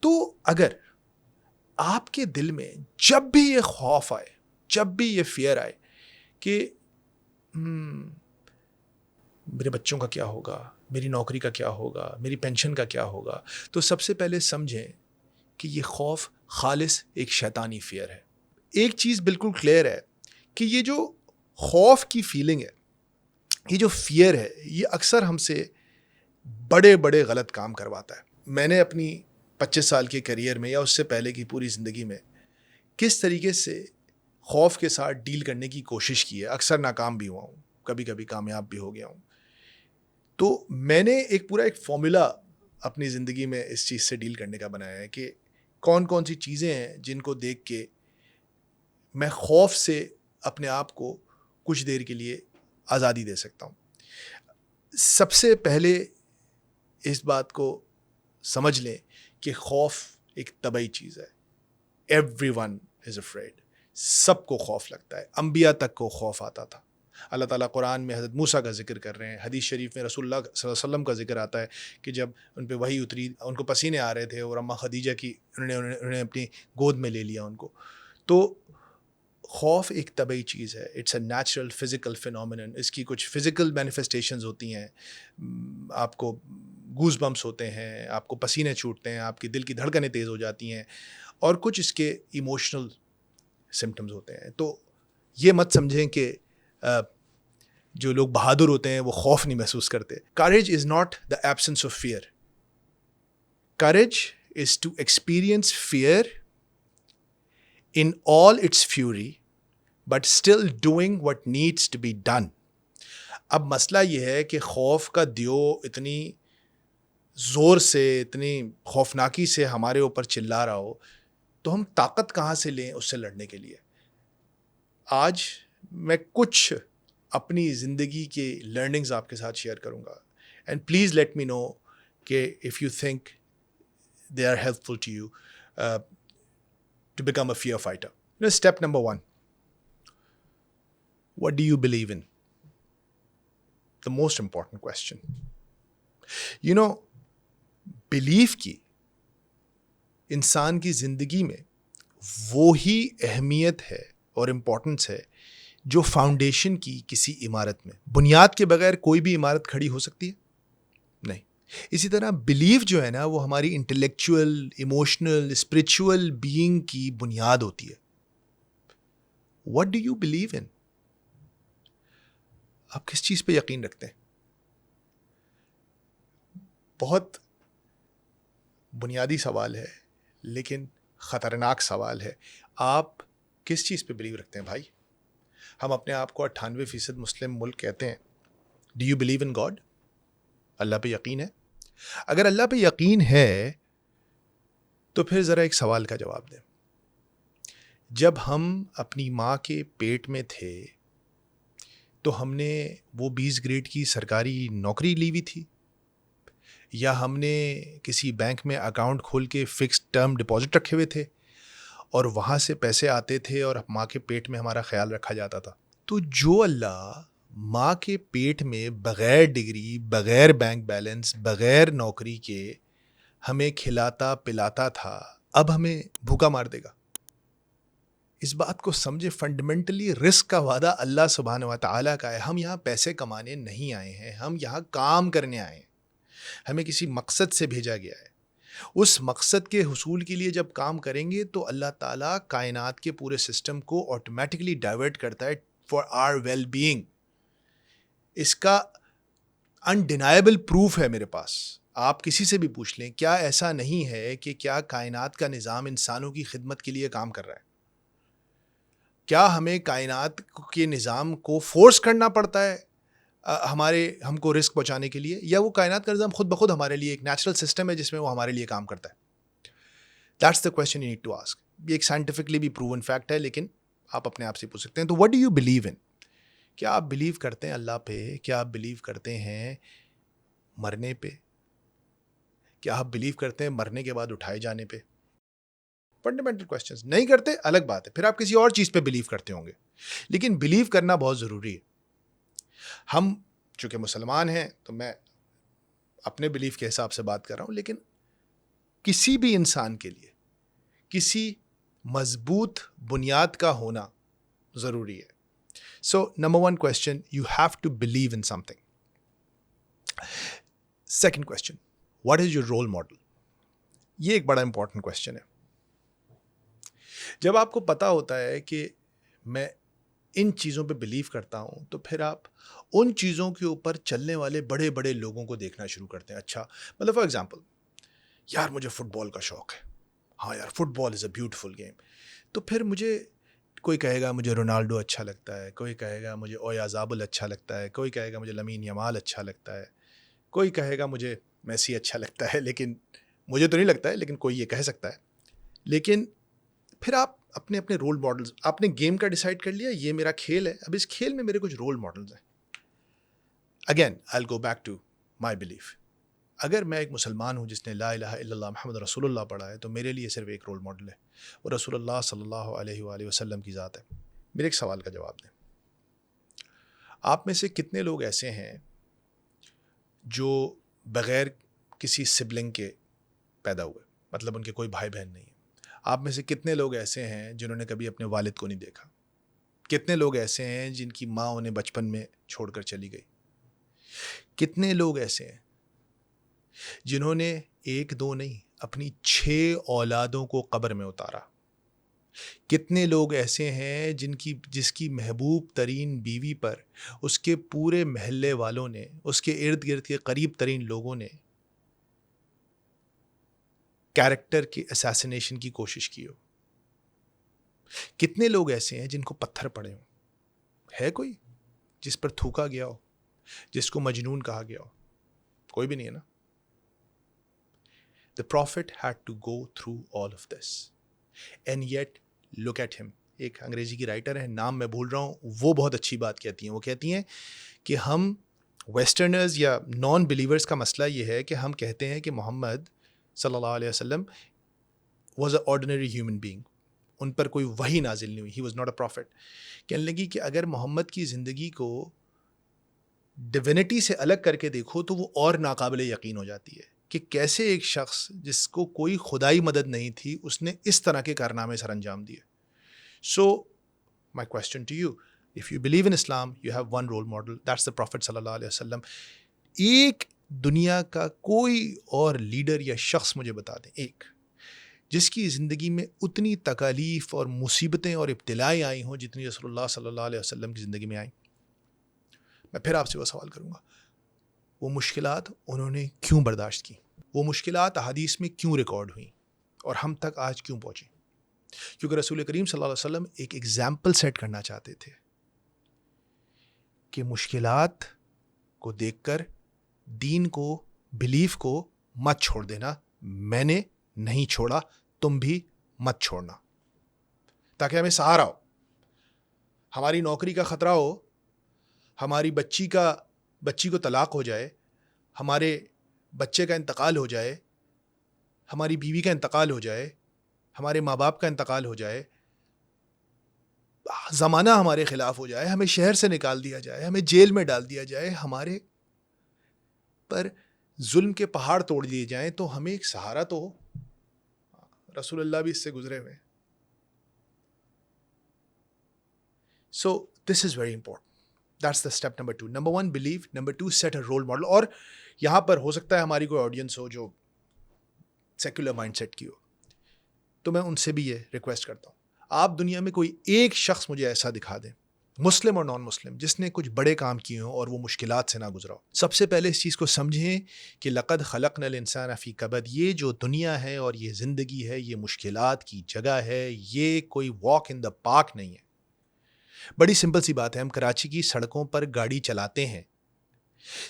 تو اگر آپ کے دل میں جب بھی یہ خوف آئے، جب بھی یہ فیئر آئے کہ میرے بچوں کا کیا ہوگا، میری نوکری کا کیا ہوگا، میری پینشن کا کیا ہوگا، تو سب سے پہلے سمجھیں کہ یہ خوف خالص ایک شیطانی فیئر ہے. ایک چیز بالکل کلیئر ہے کہ یہ جو خوف کی فیلنگ ہے، یہ جو فیئر ہے، یہ اکثر ہم سے بڑے بڑے غلط کام کرواتا ہے. میں نے اپنی 25 سال کے کیریئر میں یا اس سے پہلے کی پوری زندگی میں کس طریقے سے خوف کے ساتھ ڈیل کرنے کی کوشش کی ہے. اکثر ناکام بھی ہوا ہوں، کبھی کبھی کامیاب بھی ہو گیا ہوں. تو میں نے ایک فارمولا اپنی زندگی میں اس چیز سے ڈیل کرنے کا بنایا ہے کہ کون کون سی چیزیں ہیں جن کو دیکھ کے میں خوف سے اپنے آپ کو کچھ دیر کے لیے آزادی دے سکتا ہوں. سب سے پہلے اس بات کو سمجھ لیں کہ خوف ایک طبعی چیز ہے. Everyone is afraid. سب کو خوف لگتا ہے. انبیاء تک کو خوف آتا تھا. اللہ تعالیٰ قرآن میں حضرت موسیٰ کا ذکر کر رہے ہیں. حدیث شریف میں رسول اللہ صلی اللہ علیہ وسلم کا ذکر آتا ہے کہ جب ان پہ وحی اتری، ان کو پسینے آ رہے تھے اور اماں خدیجہ کی انہوں نے اپنی گود میں لے لیا ان کو. تو خوف ایک طبعی چیز ہے. It's a natural physical phenomenon. اس کی کچھ فزیکل مینیفیسٹیشنز ہوتی ہیں. آپ کو گوز بمپس ہوتے ہیں، آپ کو پسینے چھوٹتے ہیں، آپ کی دل کی دھڑکنیں تیز ہو جاتی ہیں، اور کچھ اس کے ایموشنل سمٹمز ہوتے ہیں. تو یہ مت سمجھیں کہ جو لوگ بہادر ہوتے ہیں وہ خوف نہیں محسوس کرتے. Courage is not the absence of fear. Courage is to experience fear in all its fury but still doing what needs to be done. اب مسئلہ یہ ہے کہ خوف کا دیو اتنی زور سے، اتنی خوفناکی سے ہمارے اوپر چلا رہا ہو تو ہم طاقت کہاں سے لیں اس سے لڑنے کے لیے. آج میں کچھ اپنی زندگی کے لرننگز آپ کے ساتھ شیئر کروں گا. اینڈ پلیز لیٹ می نو کہ if you think they are helpful to you to become a fear fighter. Step number 1. What do you believe in? The most important question. Belief کی انسان کی زندگی میں وہی اہمیت ہے اور امپورٹنس ہے جو فاؤنڈیشن کی کسی عمارت میں. بنیاد کے بغیر کوئی بھی عمارت کھڑی ہو سکتی ہے؟ نہیں. اسی طرح بلیف جو ہے نا وہ ہماری انٹلیکچوئل، ایموشنل، اسپرچول بینگ کی بنیاد ہوتی ہے. واٹ ڈو یو بلیو ان؟ آپ کس چیز پہ یقین رکھتے ہیں؟ بہت بنیادی سوال ہے لیکن خطرناک سوال ہے. آپ کس چیز پہ بلیو رکھتے ہیں بھائی؟ ہم اپنے آپ کو 98% مسلم ملک کہتے ہیں. Do you believe in God? اللہ پہ یقین ہے؟ اگر اللہ پہ یقین ہے تو پھر ذرا ایک سوال کا جواب دیں. جب ہم اپنی ماں کے پیٹ میں تھے تو ہم نے وہ 20 گریڈ کی سرکاری نوکری لی ہوئی تھی، یا ہم نے کسی بینک میں اکاؤنٹ کھول کے فکسڈ ٹرم ڈپازٹ رکھے ہوئے تھے اور وہاں سے پیسے آتے تھے اور ماں کے پیٹ میں ہمارا خیال رکھا جاتا تھا؟ تو جو اللہ ماں کے پیٹ میں بغیر ڈگری، بغیر بینک بیلنس، بغیر نوکری کے ہمیں کھلاتا پلاتا تھا، اب ہمیں بھوکا مار دے گا؟ اس بات کو سمجھے. فنڈامنٹلی رزق کا وعدہ اللہ سبحانہ و تعالیٰ کا ہے. ہم یہاں پیسے کمانے نہیں آئے ہیں، ہم یہاں کام کرنے آئے ہیں. ہمیں کسی مقصد سے بھیجا گیا ہے. اس مقصد کے حصول کے لیے جب کام کریں گے تو اللہ تعالیٰ کائنات کے پورے سسٹم کو آٹومیٹکلی ڈائیورٹ کرتا ہے فار آر ویل بینگ. اس کا انڈینائبل پروف ہے میرے پاس. آپ کسی سے بھی پوچھ لیں، کیا ایسا نہیں ہے کہ کیا کائنات کا نظام انسانوں کی خدمت کے لیے کام کر رہا ہے؟ کیا ہمیں کائنات کے نظام کو فورس کرنا پڑتا ہے ہم کو رزق پہنچانے کے لیے، یا وہ کائنات کا نظام خود بخود ہمارے لیے ایک نیچرل سسٹم ہے جس میں وہ ہمارے لیے کام کرتا ہے؟ That's the question you need to ask. یہ ایک سائنٹیفکلی بھی پروون فیکٹ ہے، لیکن آپ اپنے آپ سے پوچھ سکتے ہیں. تو وٹ ڈو یو بلیو ان؟ کیا آپ بلیو کرتے ہیں اللہ پہ؟ کیا آپ بلیو کرتے ہیں مرنے پہ؟ کیا آپ بلیو کرتے ہیں مرنے کے بعد اٹھائے جانے پہ؟ Fundamental questions. نہیں کرتے الگ بات ہے، پھر آپ کسی اور چیز پہ بلیو کرتے ہوں گے، لیکن بلیو کرنا بہت ضروری ہے. ہم چونکہ مسلمان ہیں تو میں اپنے بلیف کے حساب سے بات کر رہا ہوں، لیکن کسی بھی انسان کے لیے کسی مضبوط بنیاد کا ہونا ضروری ہے. So number 1 question, you have to believe in something. Second question, what is your role model? یہ ایک بڑا امپورٹنٹ کویسچن ہے. جب آپ کو پتا ہوتا ہے کہ میں ان چیزوں پہ بلیو کرتا ہوں تو پھر آپ ان چیزوں کے اوپر چلنے والے بڑے بڑے لوگوں کو دیکھنا شروع کرتے ہیں. اچھا مطلب فار ایگزامپل, یار مجھے فٹ بال کا شوق ہے, ہاں یار football is a beautiful game. تو پھر مجھے کوئی کہے گا مجھے رونالڈو اچھا لگتا ہے, کوئی کہے گا مجھے اویازابل اچھا لگتا ہے, کوئی کہے گا مجھے لامین یامال اچھا لگتا ہے, کوئی کہے گا مجھے میسی اچھا لگتا ہے. لیکن مجھے تو نہیں لگتا ہے, لیکن کوئی یہ کہہ سکتا ہے. لیکن پھر آپ اپنے اپنے رول ماڈلز, آپ نے گیم کا ڈیسائیڈ کر لیا یہ میرا کھیل ہے, اب اس کھیل میں میرے کچھ رول ماڈلز ہیں. Again I will go back to my belief. اگر میں ایک مسلمان ہوں جس نے لا الہ الا اللہ محمد رسول اللہ پڑھا ہے تو میرے لیے صرف ایک رول ماڈل ہے, وہ رسول اللہ صلی اللہ علیہ وآلہ وسلم کی ذات ہے. میرے ایک سوال کا جواب دیں, آپ میں سے کتنے لوگ ایسے ہیں جو بغیر کسی سبلنگ کے پیدا ہوئے, مطلب ان کے کوئی بھائی بہن نہیں ہیں؟ آپ میں سے کتنے لوگ ایسے ہیں جنہوں نے کبھی اپنے والد کو نہیں دیکھا؟ کتنے لوگ ایسے ہیں جن کی ماں انہیں بچپن میں چھوڑ کر چلی گئی؟ کتنے لوگ ایسے ہیں جنہوں نے 1-2 نہیں اپنی 6 اولادوں کو قبر میں اتارا؟ کتنے لوگ ایسے ہیں جس کی محبوب ترین بیوی پر اس کے پورے محلے والوں نے, اس کے ارد گرد کے قریب ترین لوگوں نے کیریکٹر کی اساسینیشن کی کوشش کی ہو؟ کتنے لوگ ایسے ہیں جن کو پتھر پڑے ہوں؟ ہے کوئی جس پر تھوکا گیا ہو, جس کو مجنون کہا گیا ہو؟ کوئی بھی نہیں ہے نا. The prophet had to go through all of this. And yet, look at him. ایک انگریزی کی رائٹر ہے, نام میں بھول رہا ہوں, وہ بہت اچھی بات کہتی ہیں. وہ کہتی ہیں کہ ہم ویسٹرنرز یا نان بلیورز کا مسئلہ یہ ہے کہ ہم کہتے ہیں کہ محمد صلی اللہ علیہ وسلم was a ordinary human being, ان پر کوئی وحی نازل نہیں ہوئی, he was not a prophet. کہنے لگی کہ اگر محمد کی زندگی کو ڈیوینٹی سے الگ کر کے دیکھو تو وہ اور ناقابل یقین ہو جاتی ہے کہ کیسے ایک شخص جس کو کوئی خدائی مدد نہیں تھی اس نے اس طرح کے کارنامے سر انجام دیے. So my question to you, if you believe in Islam you have one role model, that's the prophet صلی اللہ علیہ وسلم. ایک دنیا کا کوئی اور لیڈر یا شخص مجھے بتا دیں, ایک جس کی زندگی میں اتنی تکالیف اور مصیبتیں اور ابتلائیں آئی ہوں جتنی رسول اللہ صلی اللہ علیہ وسلم کی زندگی میں آئیں. میں پھر آپ سے وہ سوال کروں گا, وہ مشکلات انہوں نے کیوں برداشت کی؟ وہ مشکلات احادیث میں کیوں ریکارڈ ہوئیں اور ہم تک آج کیوں پہنچیں؟ کیونکہ رسول کریم صلی اللہ علیہ وسلم ایک ایگزامپل سیٹ کرنا چاہتے تھے کہ مشکلات کو دیکھ کر دین کو, بلیف کو مت چھوڑ دینا. میں نے نہیں چھوڑا, تم بھی مت چھوڑنا, تاکہ ہمیں سہارا ہو. ہماری نوکری کا خطرہ ہو, ہماری بچی کو طلاق ہو جائے, ہمارے بچے کا انتقال ہو جائے, ہماری بیوی کا انتقال ہو جائے, ہمارے ماں باپ کا انتقال ہو جائے, زمانہ ہمارے خلاف ہو جائے, ہمیں شہر سے نکال دیا جائے, ہمیں جیل میں ڈال دیا جائے, ہمارے پر ظلم کے پہاڑ توڑ دیے جائیں, تو ہمیں ایک سہارا تو ہو. رسول اللہ بھی اس سے گزرے ہوئے. So this is very important. That's the step number 2. Number 1, believe. Number 2, set a role model. اور یہاں پر ہو سکتا ہے ہماری کوئی آڈینس ہو جو سیکولر مائنڈ سیٹ کی ہو, تو میں ان سے بھی یہ ریکویسٹ کرتا ہوں, آپ دنیا میں کوئی ایک شخص مجھے ایسا دکھا دیں, مسلم اور نان مسلم, جس نے کچھ بڑے کام کیے ہوں اور وہ مشکلات سے نہ گزرا ہو. سب سے پہلے اس چیز کو سمجھیں کہ لقد خلقنا الانسان فی کبد. یہ جو دنیا ہے اور یہ زندگی ہے, یہ مشکلات کی جگہ ہے, یہ کوئی واک ان دا پارک نہیں ہے. بڑی سمپل سی بات ہے, ہم کراچی کی سڑکوں پر گاڑی چلاتے ہیں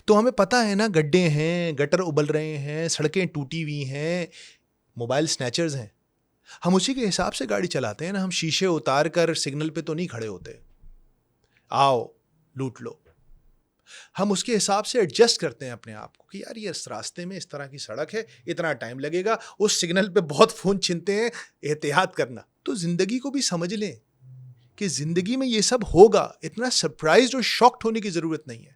تو ہمیں پتہ ہے نا, گڈھے ہیں, گٹر ابل رہے ہیں, سڑکیں ٹوٹی ہوئی ہیں, موبائل سنیچرز ہیں. ہم اسی کے حساب سے گاڑی چلاتے ہیں نا. ہم شیشے اتار کر سگنل پہ تو نہیں کھڑے ہوتے, آؤ لوٹ لو. ہم اس کے حساب سے ایڈجسٹ کرتے ہیں اپنے آپ کو کہ یار یہ اس راستے میں اس طرح کی سڑک ہے, اتنا ٹائم لگے گا, اس سگنل پہ بہت فون چھنتے ہیں, احتیاط کرنا. تو زندگی کو بھی سمجھ لیں کہ زندگی میں یہ سب ہوگا, اتنا سرپرائزڈ اور شاکڈ ہونے کی ضرورت نہیں ہے.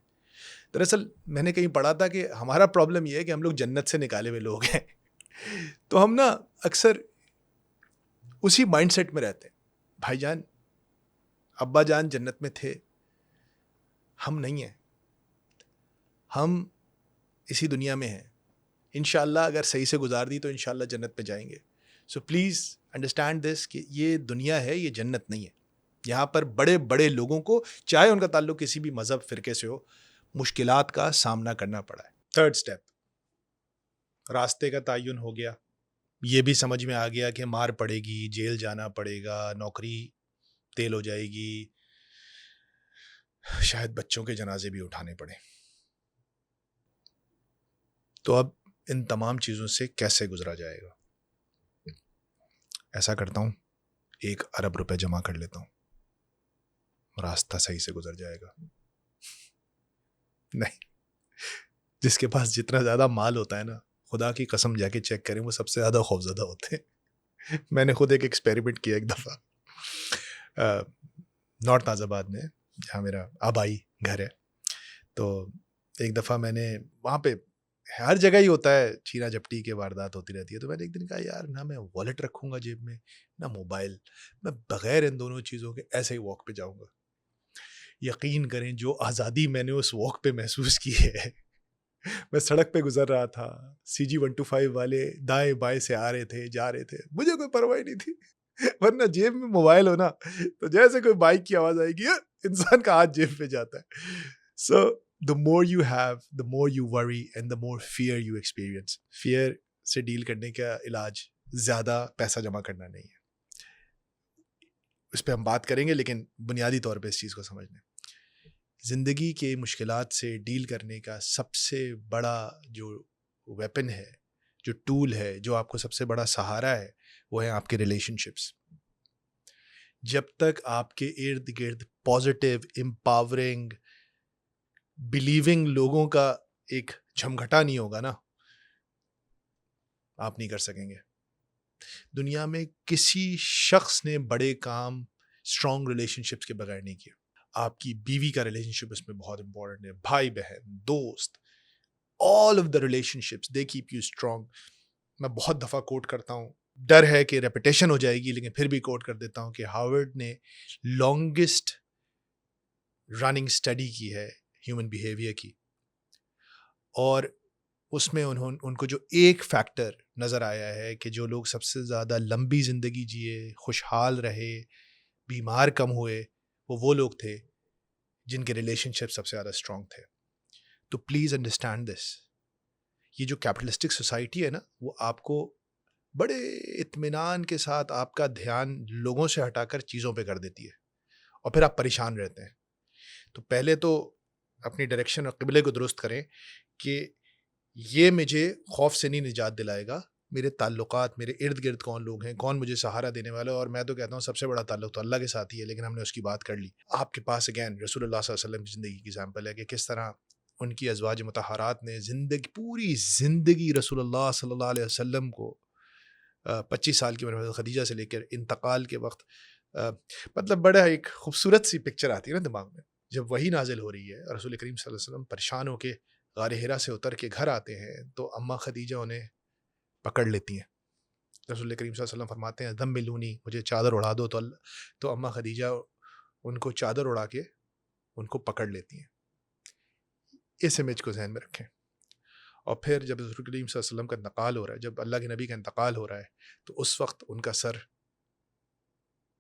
دراصل میں نے کہیں پڑھا تھا کہ ہمارا پرابلم یہ ہے کہ ہم لوگ جنت سے نکالے ہوئے لوگ ہیں. تو ہم نا اکثر اسی مائنڈ سیٹ میں رہتے ہیں. بھائی جان ابا جان جنت میں تھے, ہم نہیں ہیں, ہم اسی دنیا میں ہیں. انشاءاللہ اگر صحیح سے گزار دی تو انشاءاللہ جنت میں جائیں گے. سو پلیز انڈرسٹینڈ دس کہ یہ دنیا ہے, یہ جنت نہیں ہے. یہاں پر بڑے بڑے لوگوں کو, چاہے ان کا تعلق کسی بھی مذہب فرقے سے ہو, مشکلات کا سامنا کرنا پڑا ہے. تھرڈ اسٹیپ, راستے کا تعین ہو گیا. یہ بھی سمجھ میں آ گیا کہ مار پڑے گی, جیل جانا پڑے گا, نوکری تیل ہو جائے گی, شاید بچوں کے جنازے بھی اٹھانے پڑے. تو اب ان تمام چیزوں سے کیسے گزرا جائے گا؟ ایسا کرتا ہوں 1 ارب روپے جمع کر لیتا ہوں, راستہ صحیح سے گزر جائے گا. نہیں, جس کے پاس جتنا زیادہ مال ہوتا ہے نا, خدا کی قسم جا کے چیک کریں, وہ سب سے زیادہ خوفزدہ ہوتے ہیں. میں نے خود ایک ایکسپیریمنٹ کیا ایک دفعہ نارتھ ناز آباد میں, جہاں میرا آبائی گھر ہے. تو ایک دفعہ میں نے وہاں پہ, ہر جگہ ہی ہوتا ہے چھینا جھپٹی کے واردات ہوتی رہتی ہے. تو میں نے ایک دن کہا یار نہ میں والیٹ رکھوں گا جیب میں, نہ موبائل, میں بغیر ان دونوں چیزوں کے ایسے ہی واک پہ جاؤں گا. یقین کریں جو آزادی میں نے اس واک پہ محسوس کی ہے. میں سڑک پہ گزر رہا تھا, CG 125 والے دائیں بائیں سے آ رہے تھے, جا رہے تھے, مجھے کوئی پرواہ نہیں تھی. ورنہ جیب میں موبائل ہو نا, تو جیسے کوئی بائک کی آواز آئے گی انسان کا ہاتھ جیب پہ جاتا ہے. سو the more you have, the more you worry and the more fear you experience. Fear سے ڈیل کرنے کا علاج زیادہ پیسہ جمع کرنا نہیں ہے. اس پہ ہم بات کریں گے, لیکن بنیادی طور پہ اس چیز کو سمجھ لیں. زندگی کے مشکلات سے ڈیل کرنے کا سب سے بڑا جو ویپن ہے, جو ٹول ہے, جو آپ کو سب سے بڑا سہارا ہے, وہ ہے آپ کے ریلیشن شپس. جب تک آپ کے ارد گرد پازیٹیو, امپاورنگ, بلیونگ لوگوں کا ایک جھمگھٹا نہیں ہوگا نا, آپ نہیں کر سکیں گے. دنیا میں کسی شخص نے بڑے کام اسٹرانگ ریلیشن شپس کے بغیر نہیں کیا. آپ کی بیوی کا ریلیشن شپ اس میں بہت امپورٹنٹ ہے, بھائی بہن, دوست, all of the relationships they keep you strong. میں بہت دفعہ کوٹ کرتا ہوں, ڈر ہے کہ ریپیٹیشن ہو جائے گی, لیکن پھر بھی کوٹ کر دیتا ہوں کہ ہارورڈ نے لانگسٹ رننگ اسٹڈی کی ہے ہیومن بیہیویئر کی, اور اس میں ان کو جو ایک فیکٹر نظر آیا ہے کہ جو لوگ سب سے زیادہ لمبی زندگی جیے, خوشحال رہے, بیمار کم ہوئے, وہ لوگ تھے جن کے ریلیشن شپ سب سے زیادہ اسٹرانگ تھے. تو پلیز انڈرسٹینڈ دس. یہ جو کیپٹلسٹک سوسائٹی ہے نا, وہ آپ کو بڑے اطمینان کے ساتھ آپ کا دھیان لوگوں سے ہٹا کر چیزوں پہ کر دیتی ہے, اور پھر آپ پریشان رہتے ہیں. تو پہلے تو اپنی ڈائریکشن اور قبلے کو درست کریں کہ یہ مجھے خوف سے نہیں نجات دلائے گا. میرے تعلقات, میرے ارد گرد کون لوگ ہیں, کون مجھے سہارا دینے والا ہے. اور میں تو کہتا ہوں سب سے بڑا تعلق تو اللہ کے ساتھ ہی ہے, لیکن ہم نے اس کی بات کر لی. آپ کے پاس اگین رسول اللہ صلی اللہ علیہ وسلم کی زندگی کی ایگزامپل ہے کہ کس طرح ان کی ازواج مطہرات نے پوری زندگی رسول اللہ صلی اللہ علیہ وسلم کو 25 سال کی عمر خدیجہ سے لے کر انتقال کے وقت, مطلب بڑا ایک خوبصورت سی پکچر آتی ہے نا دماغ میں, جب وہی نازل ہو رہی ہے, رسول کریم صلی اللہ علیہ وسلم پریشان ہو کے غار حرا سے اتر کے گھر آتے ہیں, تو اماں خدیجہ انہیں پکڑ لیتی ہیں. رسول کریم صلی اللہ علیہ وسلم فرماتے ہیں دم ملونی, مجھے چادر اڑا دو. تو اماں خدیجہ ان کو چادر اڑا کے ان کو پکڑ لیتی ہیں. اس امیج کو ذہن میں رکھیں. اور پھر جب رسول کریم صلی اللہ علیہ وسلم کا انتقال ہو رہا ہے, جب اللہ کے نبی کا انتقال ہو رہا ہے, تو اس وقت ان کا سر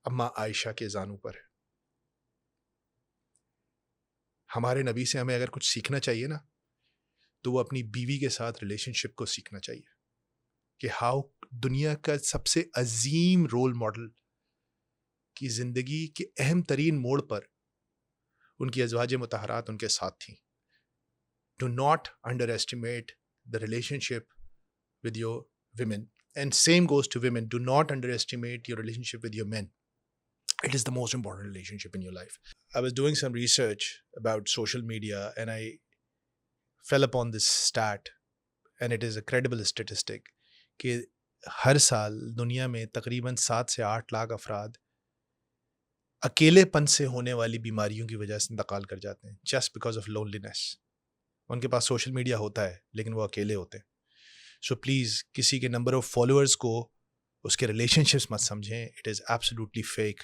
اماں عائشہ کے زانوں پر ہے. ہمارے نبی سے ہمیں اگر کچھ سیکھنا چاہیے نا, تو وہ اپنی بیوی کے ساتھ ریلیشن شپ کو سیکھنا چاہیے کہ ہاؤ دنیا کا سب سے عظیم رول ماڈل کی زندگی کے اہم ترین موڑ پر ان کی ازواج مطہرات ان کے ساتھ تھیں. Do not underestimate the relationship with your women. And same goes to women. Do not underestimate your relationship with your men. It is the most important relationship in your life. I was doing some research about social media and I fell upon this stat, and it is a credible statistic, کہ ہر سال دنیا میں تقریباً 7 سے 8 لاکھ افراد اکیلے پن سے ہونے والی بیماریوں کی وجہ سے انتقال کر جاتے ہیں, just because of loneliness. ان کے پاس سوشل میڈیا ہوتا ہے لیکن وہ اکیلے ہوتے ہیں. سو پلیز کسی کے نمبر آف فالوورس کو اس کے ریلیشن شپس مت سمجھیں. It is absolutely fake.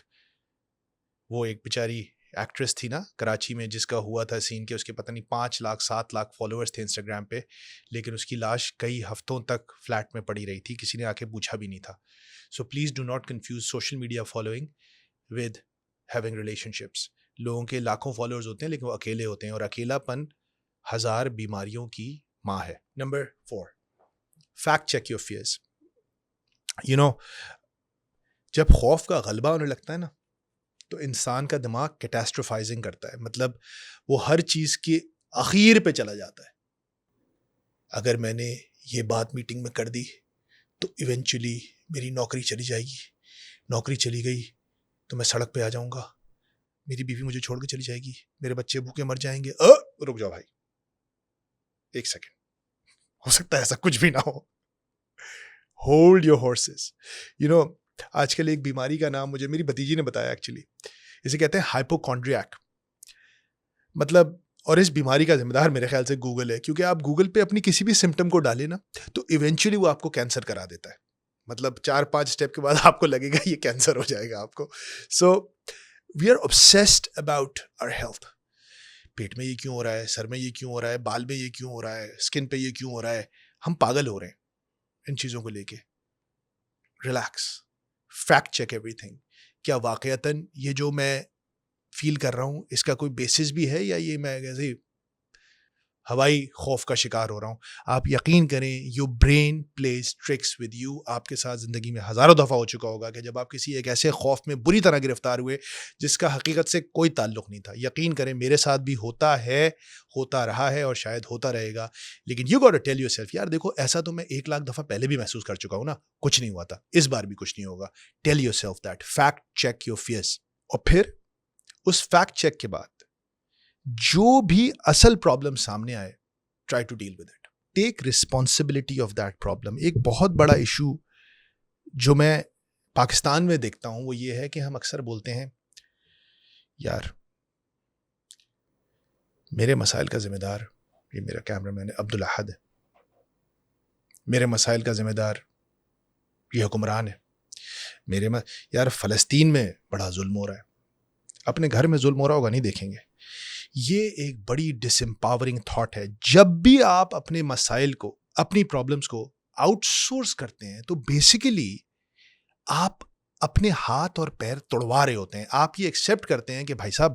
وہ ایک بیچاری ایکٹریس تھی نا کراچی میں جس کا ہوا تھا سین کہ اس کے پتہ نہیں 5 لاکھ 7 لاکھ فالوورس تھے انسٹاگرام پہ, لیکن اس کی لاش کئی ہفتوں تک فلیٹ میں پڑی رہی تھی, کسی نے آ کے پوچھا بھی نہیں تھا. So please do not confuse social media following with having relationships. لوگوں کے لاکھوں فالوورز ہوتے ہیں لیکن وہ اکیلے ہوتے ہیں, اور اکیلا پن 1000 بیماریوں کی ماں ہے. Number 4, fact check your fears. You know جب خوف کا غلبہ ہونے لگتا ہے نا تو انسان کا دماغ کیٹاسٹروفائزنگ کرتا ہے, مطلب وہ ہر چیز کے اخیر پہ چلا جاتا ہے. اگر میں نے یہ بات میٹنگ میں کر دی تو ایونچولی میری نوکری چلی جائے گی, نوکری چلی گئی تو میں سڑک پہ آ جاؤں گا, میری بیوی مجھے چھوڑ کے چلی جائے گی, میرے بچے بھوکے مر جائیں گے. رک جاؤ بھائی, ایک سیکنڈ, ہو سکتا ہے ایسا کچھ بھی نہ ہو. Hold your horses. You know آج کل ایک بیماری کا نام مجھے میری بھتیجی نے بتایا ایکچولی, اسے کہتے ہیں ہائپوکونڈریاک. مطلب اور اس بیماری کا ذمہ دار میرے خیال سے گوگل ہے, کیونکہ آپ گوگل پہ اپنی کسی بھی سمٹم کو ڈالیں نا تو ایونچولی وہ آپ کو کینسر کرا دیتا ہے. مطلب 4-5 اسٹیپ کے بعد آپ کو لگے گا یہ کینسر ہو جائے گا آپ کو. So we are obsessed about our health. پیٹ میں یہ کیوں ہو رہا ہے, سر میں یہ کیوں ہو رہا ہے, بال میں یہ کیوں ہو رہا ہے, اسکن پہ یہ کیوں ہو رہا ہے. ہم پاگل ہو رہے ہیں ان چیزوں کو لے کے. Relax, fact check every thing. کیا واقعتاً یہ جو میں فیل کر رہا ہوں اس کا کوئی بیسس بھی ہے, یا یہ میں ایسے ہوائی خوف کا شکار ہو رہا ہوں. آپ یقین کریں your brain plays tricks with you. آپ کے ساتھ زندگی میں ہزاروں دفعہ ہو چکا ہوگا کہ جب آپ کسی ایک ایسے خوف میں بری طرح گرفتار ہوئے جس کا حقیقت سے کوئی تعلق نہیں تھا. یقین کریں میرے ساتھ بھی ہوتا ہے, ہوتا رہا ہے اور شاید ہوتا رہے گا. لیکن you got to tell yourself, یار دیکھو ایسا تو میں 1 لاکھ دفعہ پہلے بھی محسوس کر چکا ہوں نا, کچھ نہیں ہوا تھا, اس بار بھی کچھ نہیں ہوگا. Tell yourself that. Fact check your fears. اور پھر اس فیکٹ چیک کے بعد جو بھی اصل پرابلم سامنے آئے, try to deal with it. Take responsibility of that problem. ایک بہت بڑا ایشو جو میں پاکستان میں دیکھتا ہوں وہ یہ ہے کہ ہم اکثر بولتے ہیں یار میرے مسائل کا ذمہ دار, یہ میرا کیمرہ مین ہے, عبدالاحد ہے. میرے مسائل کا ذمہ دار یہ حکمران ہے. یار فلسطین میں بڑا ظلم ہو رہا ہے, اپنے گھر میں ظلم ہو رہا ہوگا نہیں دیکھیں گے. یہ ایک بڑی ڈس امپاورنگ تھاٹ ہے. جب بھی آپ اپنے مسائل کو, اپنی پرابلمس کو آؤٹ سورس کرتے ہیں تو بیسیکلی آپ اپنے ہاتھ اور پیر توڑوا رہے ہوتے ہیں. آپ یہ ایکسیپٹ کرتے ہیں کہ بھائی صاحب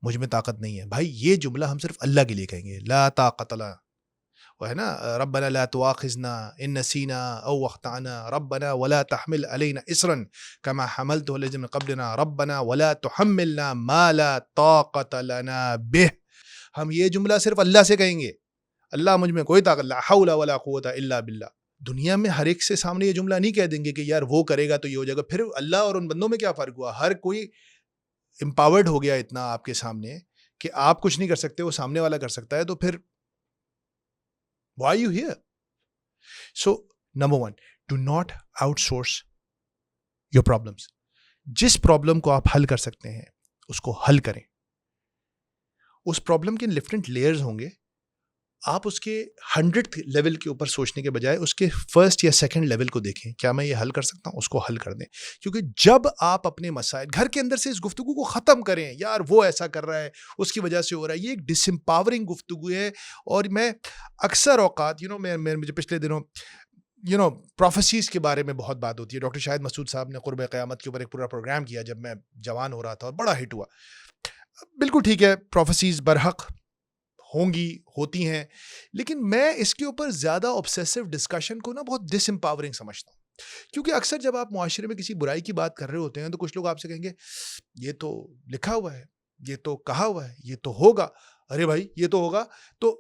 مجھ میں طاقت نہیں ہے. بھائی یہ جملہ ہم صرف اللہ کے لیے کہیں گے, لا طاقت لنا, وہ ہے نا, ربنا لا تواخذنا ان نسینا او اخطانا, ربنا ولا تحمل علینا اصرا كما حملته على الذين من قبلنا, ربنا ولا تحملنا ما لا طاقت لنا به. ہم یہ جملہ صرف اللہ سے کہیں گے, اللہ مجھ میں کوئی طاقت, لا حول ولا قوت الا باللہ. دنیا میں ہر ایک سے سامنے یہ جملہ نہیں کہہ دیں گے کہ یار وہ کرے گا تو یہ ہو جائے گا. پھر اللہ اور ان بندوں میں کیا فرق ہوا؟ ہر کوئی امپاورڈ ہو گیا اتنا آپ کے سامنے کہ آپ کچھ نہیں کر سکتے, وہ سامنے والا کر سکتا ہے. تو پھر why are you here? So number 1, do not outsource your problems. جس پرابلم کو آپ حل کر سکتے ہیں اس کو حل کریں. اس پرابلم کے ڈفرینٹ لیئرز ہوں گے. آپ اس کے 100th لیول کے اوپر سوچنے کے بجائے اس کے فرسٹ یا سیکنڈ لیول کو دیکھیں, کیا میں یہ حل کر سکتا ہوں, اس کو حل کر دیں. کیونکہ جب آپ اپنے مسائل گھر کے اندر سے اس گفتگو کو ختم کریں, یار وہ ایسا کر رہا ہے اس کی وجہ سے ہو رہا ہے, یہ ایک ڈس امپاورنگ گفتگو ہے. اور میں اکثر اوقات مجھے پچھلے دنوں پروفیسیز کے بارے میں بہت بات ہوتی ہے. ڈاکٹر شاہد مسعود صاحب نے قرب قیامت کے اوپر ایک پورا پروگرام کیا جب میں جوان ہو رہا تھا, اور بڑا ہٹ ہوا. بالکل ٹھیک ہے, پروفیسیز برحق ہوں گی, ہوتی ہیں, لیکن میں اس کے اوپر زیادہ obsessive ڈسکشن کو نا بہت ڈس امپاورنگ سمجھتا ہوں. کیونکہ اکثر جب آپ معاشرے میں کسی برائی کی بات کر رہے ہوتے ہیں تو کچھ لوگ آپ سے کہیں گے یہ تو لکھا ہوا ہے, یہ تو کہا ہوا ہے, یہ تو ہوگا. ارے بھائی یہ تو ہوگا تو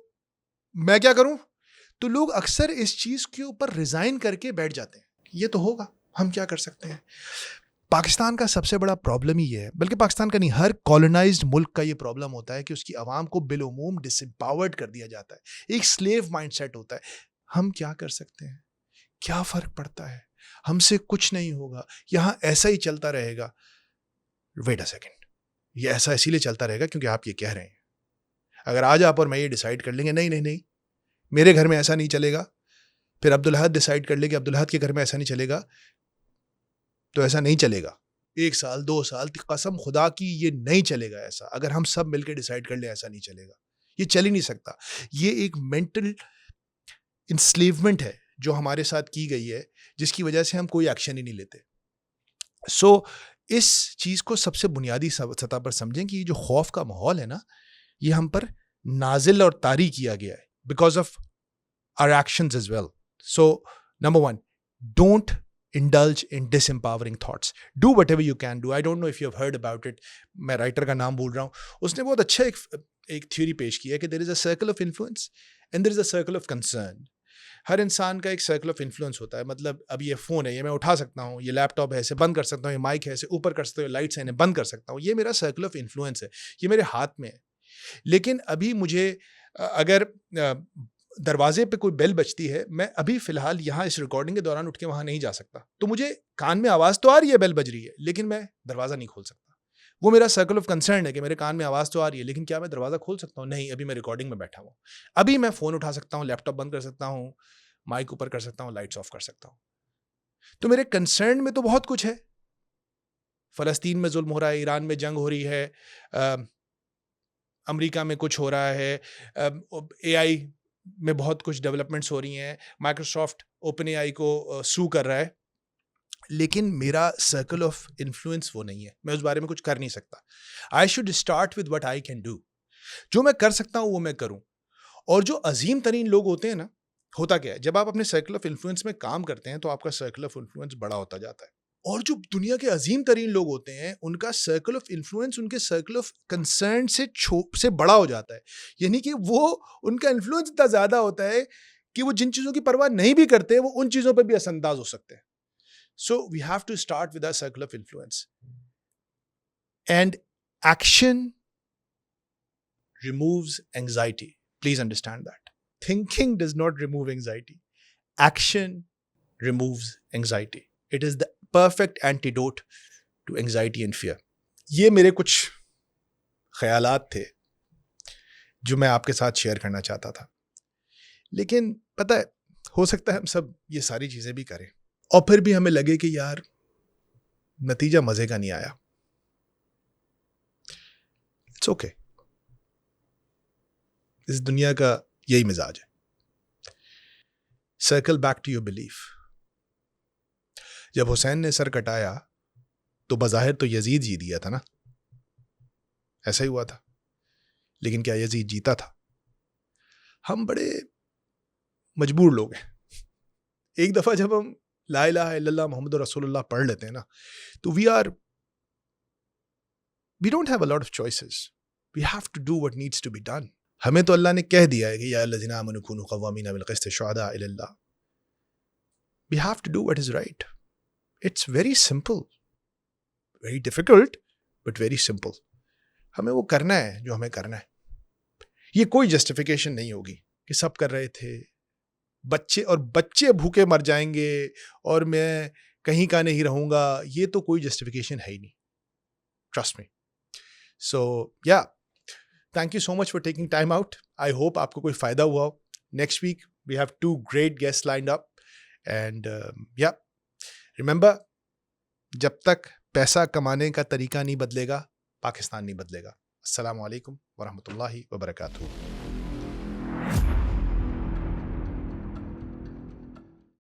میں کیا کروں؟ تو لوگ اکثر اس چیز کے اوپر ریزائن کر کے بیٹھ جاتے ہیں, یہ تو ہوگا, ہم کیا کر سکتے ہیں. پاکستان کا سب سے بڑا پرابلم ہی ہے, بلکہ پاکستان کا نہیں, ہر کالونائزڈ ملک کا یہ پرابلم ہوتا ہے کہ اس کی عوام کو بالعموم ڈس امپاورڈ کر دیا جاتا ہے. ایک سلیو مائنڈ سیٹ ہوتا ہے. ہم کیا کر سکتے ہیں, کیا فرق پڑتا ہے, ہم سے کچھ نہیں ہوگا, یہاں ایسا ہی چلتا رہے گا. ویٹ اے سیکنڈ, یہ ایسا اسی لیے چلتا رہے گا کیونکہ آپ یہ کہہ رہے ہیں. اگر آج آپ اور میں یہ ڈیسائیڈ کر لیں گے نہیں میرے گھر میں ایسا نہیں چلے گا, پھر عبدالحد ڈیسائیڈ کر لے کہ عبدالحد کے گھر میں ایسا نہیں چلے گا, تو ایسا نہیں چلے گا. 1 سال 2 سال قسم خدا کی یہ نہیں چلے گا ایسا. اگر ہم سب مل کے ڈیسائیڈ کر لیں ایسا نہیں چلے گا, یہ چل ہی نہیں سکتا. یہ ایک مینٹل انسلیومنٹ ہے جو ہمارے ساتھ کی گئی ہے, جس کی وجہ سے ہم کوئی ایکشن ہی نہیں لیتے. سو اس چیز کو سب سے بنیادی سطح پر سمجھیں کہ یہ جو خوف کا ماحول ہے نا, یہ ہم پر نازل اور طاری کیا گیا ہے because of our actions as well. So, number 1, don't indulge in disempowering thoughts. Do whatever you can do. I don't know if you have heard about it. میں رائٹر کا نام بول رہا ہوں. اس نے بہت اچھا ایک تھیوری پیش کیا ہے کہ there is a circle of influence and there is a circle of concern. ہر انسان کا ایک سرکل آف انفلوئنس ہوتا ہے. مطلب اب یہ فون ہے, یہ میں اٹھا سکتا ہوں, یہ لیپ ٹاپ ہے اسے بند کر سکتا ہوں, یہ مائک ہے اسے اوپر کر سکتا ہوں, یہ لائٹس ہیں انہیں بند کر سکتا ہوں. یہ میرا سرکل آف انفلوئنس ہے, یہ میرے ہاتھ میں ہے. لیکن ابھی مجھے اگر دروازے پہ کوئی بیل بجتی ہے, میں ابھی فی الحال یہاں اس ریکارڈنگ کے دوران اٹھ کے وہاں نہیں جا سکتا. تو مجھے کان میں آواز تو آ رہی ہے بیل بج رہی ہے, لیکن میں دروازہ نہیں کھول سکتا. وہ میرا سرکل آف کنسرن ہے کہ میرے کان میں آواز تو آ رہی ہے, لیکن کیا میں دروازہ کھول سکتا ہوں؟ نہیں, ابھی میں ریکارڈنگ میں بیٹھا ہوں. ابھی میں فون اٹھا سکتا ہوں, لیپ ٹاپ بند کر سکتا ہوں, مائک اوپر کر سکتا ہوں, لائٹس آف کر سکتا ہوں. تو میرے کنسرن میں تو بہت کچھ ہے. فلسطین میں ظلم ہو رہا ہے, ایران میں جنگ ہو رہی ہے, امریکہ میں کچھ ہو رہا ہے, اے آئی میں بہت کچھ ڈیولپمنٹس ہو رہی ہیں, مائکروسافٹ اوپن اے آئی کو سو کر رہا ہے. لیکن میرا سرکل آف انفلوئنس وہ نہیں ہے, میں اس بارے میں کچھ کر نہیں سکتا. I should start with what I can do. جو میں کر سکتا ہوں وہ میں کروں. اور جو عظیم ترین لوگ ہوتے ہیں نا, ہوتا کیا ہے, جب آپ اپنے سرکل آف انفلوئنس میں کام کرتے ہیں تو آپ کا سرکل آف انفلوئنس بڑا ہوتا جاتا ہے. اور جو دنیا کے عظیم ترین لوگ ہوتے ہیں ان کا سرکل آف انفلوئنس ان کے سرکل آف کنسرن سے بڑا ہو جاتا ہے. یعنی کہ وہ ان کا انفلوئنس اتنا زیادہ ہوتا ہے کہ وہ جن چیزوں کی پرواہ نہیں بھی کرتے وہ ان چیزوں پہ بھی اثر انداز ہو سکتے ہیں. So we have to start with our circle of influence. And action removes anxiety. Please understand that. Thinking does not remove anxiety. Action removes anxiety. It is the perfect antidote to anxiety and fear. یہ میرے کچھ خیالات تھے جو میں آپ کے ساتھ شیئر کرنا چاہتا تھا. لیکن پتہ ہے, ہو سکتا ہے ہم سب یہ ساری چیزیں بھی کریں اور پھر بھی ہمیں لگے کہ یار نتیجہ مزے کا نہیں آیا. It's okay. اس دنیا کا یہی مزاج ہے. Circle back to your belief. جب حسین نے سر کٹایا تو بظاہر تو یزید جی دیا تھا نا, ایسا ہی ہوا تھا. لیکن کیا یزید جیتا تھا؟ ہم بڑے مجبور لوگ ہیں. ایک دفعہ جب ہم لا الہ الا اللہ محمد رسول اللہ پڑھ لیتے ہیں نا, تو we don't have a lot of choices. We have to do what needs to be done. ہمیں تو اللہ نے کہہ دیا ہے کہ یا الذین آمنوا کونوا قوامین بالقسط شہداء للہ. We have to do what is right. It's very simple. Very difficult, but very simple. ہمیں وہ کرنا ہے جو ہمیں کرنا ہے. یہ کوئی جسٹیفیکیشن نہیں ہوگی کہ سب کر رہے تھے, بچے بھوکے مر جائیں گے اور میں کہیں کا نہیں رہوں گا. یہ تو کوئی جسٹیفیکیشن ہے ہی نہیں. Trust me. So, yeah. Thank you so much for taking time out. I hope آپ کو کوئی فائدہ ہوا ہو. Next week, we have 2 great guests lined up. And yeah, remember, جب تک پیسہ کمانے کا طریقہ نہیں بدلے گا, پاکستان نہیں بدلے گا. السلام علیکم ورحمۃ اللہ وبرکاتہ.